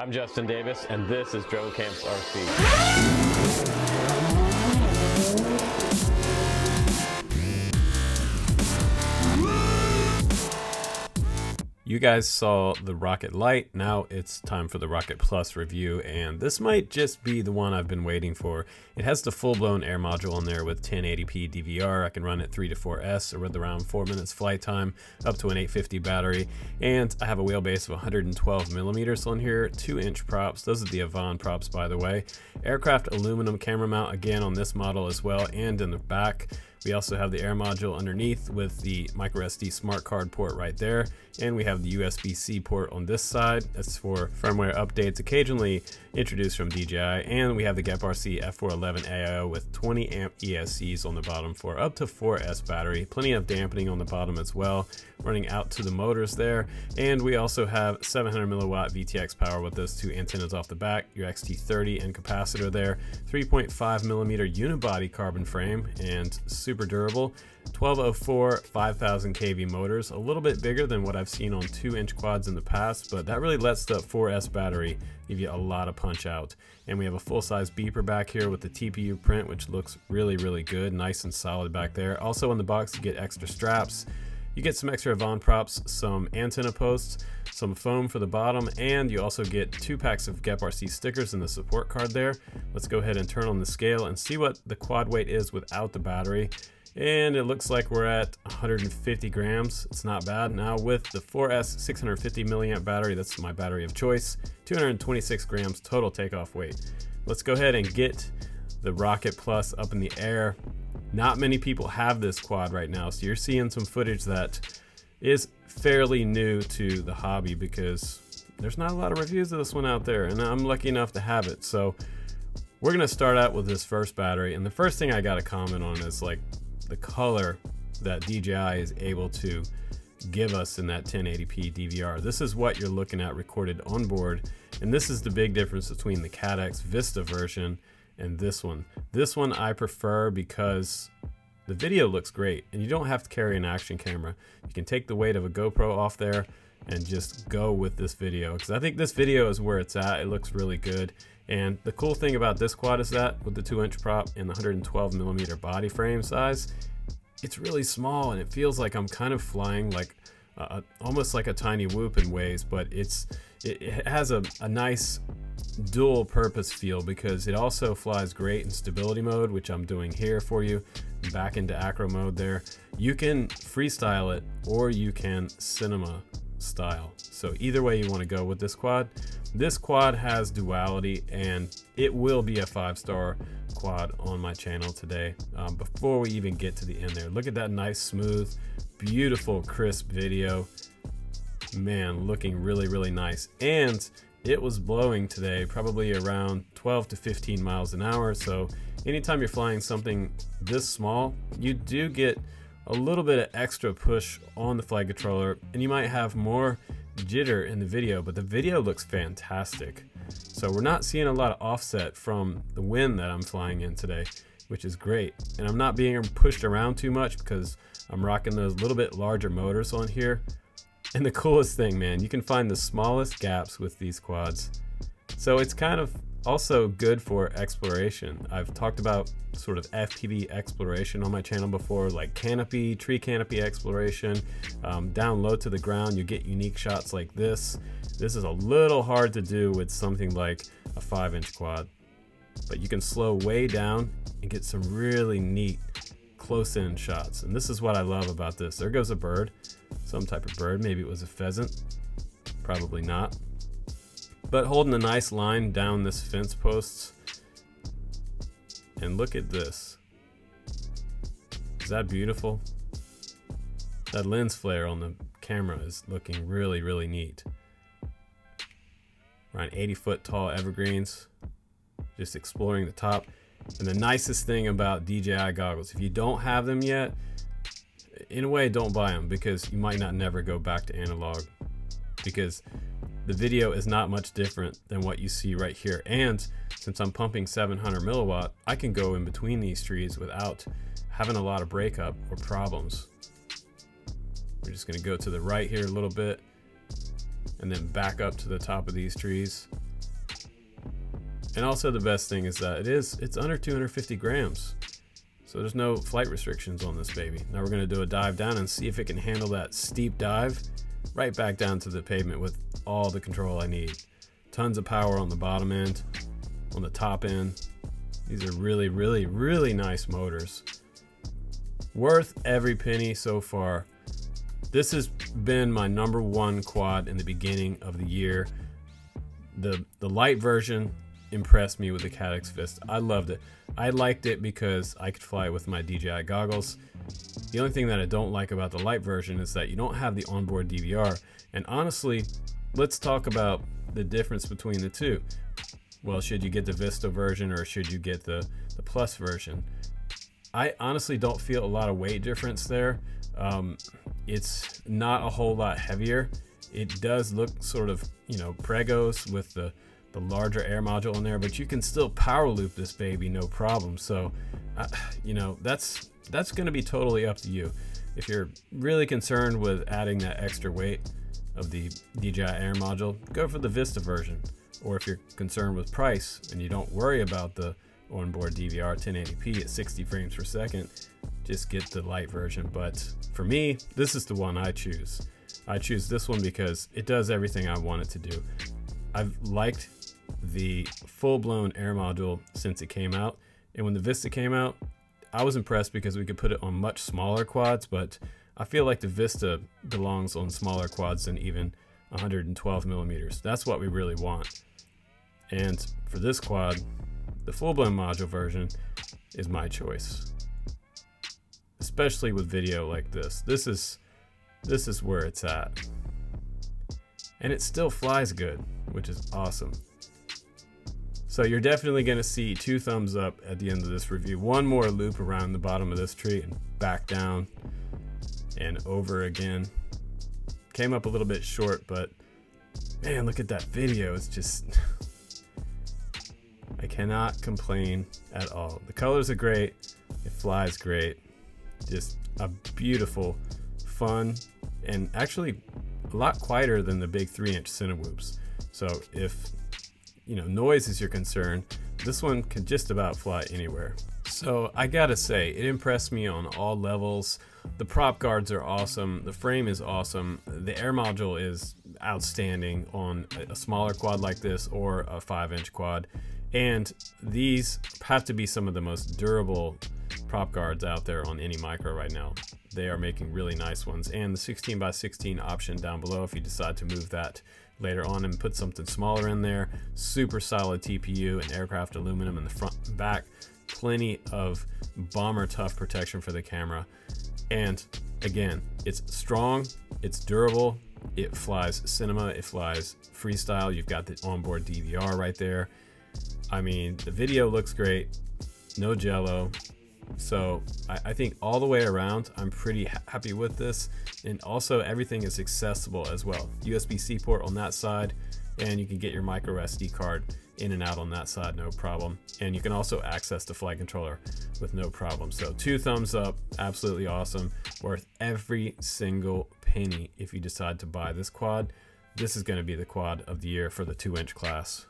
I'm Justin Davis, and this is Drone Camps RC. You guys saw the Rocket Lite, now it's time for the Rocket Plus review, and this might just be the one I've been waiting for. It has the full-blown air module on there with 1080p DVR. I can run it 3 to 4S with around 4 minutes flight time, up to an 850 battery, and I have a wheelbase of 112 millimeters on here, 2-inch props. Those are the Avon props, by the way. Aircraft aluminum camera mount again on this model as well, and in the back. We also have the air module underneath with the microSD smart card port right there, and we have the USB-C port on this side. That's for firmware updates occasionally introduced from DJI, and we have the Geprc F411 AIO with 20 amp ESCs on the bottom for up to 4S battery. Plenty of dampening on the bottom as well, running out to the motors there, and we also have 700 milliwatt VTX power with those two antennas off the back, your XT30 and capacitor there, 3.5 millimeter unibody carbon frame, and super durable. 1204 5000 kV motors, a little bit bigger than what I've seen on 2-inch quads in the past, but that really lets the 4S battery give you a lot of punch out. And we have a full-size beeper back here with the TPU print, which looks really good, nice and solid back there. Also in the box you get extra straps. You get some extra Avon props, some antenna posts, some foam for the bottom, and you also get 2 packs of Geprc stickers in the support card there. Let's go ahead and turn on the scale and see what the quad weight is without the battery. And it looks like we're at 150 grams. It's not bad. Now with the 4S 650 milliamp battery, that's my battery of choice, 226 grams total takeoff weight. Let's go ahead and get the Rocket Plus up in the air. Not many people have this quad right now, so you're seeing some footage that is fairly new to the hobby because there's not a lot of reviews of this one out there, and I'm lucky enough to have it. So we're gonna start out with this first battery, and the first thing I gotta comment on is like the color that DJI is able to give us in that 1080p DVR. This is what you're looking at recorded on board, and this is the big difference between the Caddx Vista version and this one. This one I prefer because the video looks great and you don't have to carry an action camera. You can take the weight of a GoPro off there and just go with this video, because I think this video is where it's at. It looks really good. And the cool thing about this quad is that with the 2-inch prop and the 112 millimeter body frame size, it's really small and it feels like I'm kind of flying like almost like a tiny whoop in ways, but it has a nice dual purpose feel because it also flies great in stability mode, which I'm doing here for you, back into acro mode there. You can freestyle it or you can cinema style. So either way you want to go with this quad. This quad has duality and it will be a 5-star quad on my channel today. Before we even get to the end there, look at that nice, smooth, beautiful, crisp video. Man, looking really nice. And it was blowing today, probably around 12 to 15 miles an hour. So anytime you're flying something this small, you do get a little bit of extra push on the flight controller, and you might have more jitter in the video, but the video looks fantastic. So we're not seeing a lot of offset from the wind that I'm flying in today, which is great. And I'm not being pushed around too much because I'm rocking those little bit larger motors on here. And the coolest thing, man, you can find the smallest gaps with these quads. So it's kind of also good for exploration. I've talked about sort of FPV exploration on my channel before, like canopy, tree canopy exploration. Down low to the ground, you get unique shots like this. This is a little hard to do with something like a 5-inch quad, but you can slow way down and get some really neat close-in shots. And this is what I love about this. There goes a bird, some type of bird. Maybe it was a pheasant, probably not. But holding a nice line down this fence posts. And look at this. Is that beautiful? That lens flare on the camera is looking really neat. Around 80-foot tall evergreens. Just exploring the top. And the nicest thing about DJI goggles, if you don't have them yet, in a way don't buy them, because you might not never go back to analog, because the video is not much different than what you see right here. And since I'm pumping 700 milliwatt, I can go in between these trees without having a lot of breakup or problems. We're just going to go to the right here a little bit and then back up to the top of these trees. And also the best thing is that it's under 250 grams. So there's no flight restrictions on this baby. Now we're gonna do a dive down and see if it can handle that steep dive right back down to the pavement with all the control I need. Tons of power on the bottom end, on the top end. These are really, really, really nice motors. Worth every penny so far. This has been my #1 quad in the beginning of the year. The Lite version impressed me with the Caddx Vista. I loved it. I liked it because I could fly with my DJI goggles. The only thing that I don't like about the Lite version is that you don't have the onboard DVR. And honestly, let's talk about the difference between the two. Well, should you get the Vista version or should you get the Plus version? I honestly don't feel a lot of weight difference there. It's not a whole lot heavier. It does look sort of, you know, pregos with the larger air module in there, but you can still power loop this baby no problem. So, you know, that's going to be totally up to you. If you're really concerned with adding that extra weight of the DJI air module, go for the Vista version. Or if you're concerned with price and you don't worry about the onboard DVR 1080p at 60 frames per second, just get the Lite version. But for me, this is the one I choose. I choose this one because it does everything I want it to do. I've liked the full-blown air module since it came out, and when the Vista came out, I was impressed because we could put it on much smaller quads, but I feel like the Vista belongs on smaller quads than even 112 millimeters. That's what we really want. And for this quad, the full-blown module version is my choice, especially with video like this. This is where it's at, and it still flies good, which is awesome. So you're definitely going to see 2 thumbs up at the end of this review. One more loop around the bottom of this tree and back down and over again. Came up a little bit short, but man, look at that video. It's just, I cannot complain at all. The colors are great. It flies great. Just a beautiful, fun, and actually a lot quieter than the big 3-inch Cinewhoops. So if, you know, noise is your concern, this one can just about fly anywhere. So I gotta say, it impressed me on all levels. The prop guards are awesome. The frame is awesome. The air module is outstanding on a smaller quad like this or a 5-inch quad. And these have to be some of the most durable prop guards out there on any micro right now. They are making really nice ones. And the 16x16 option down below, if you decide to move that later on and put something smaller in there. Super solid TPU and aircraft aluminum in the front and back. Plenty of bomber tough protection for the camera. And again, it's strong, it's durable, it flies cinema, it flies freestyle. You've got the onboard DVR right there. I mean, the video looks great, no Jello. So I think all the way around, I'm pretty happy with this. And also everything is accessible as well. USB-C port on that side, and you can get your micro SD card in and out on that side, no problem. And you can also access the flight controller with no problem. So 2 thumbs up, absolutely awesome. Worth every single penny if you decide to buy this quad. This is gonna be the quad of the year for the 2-inch class.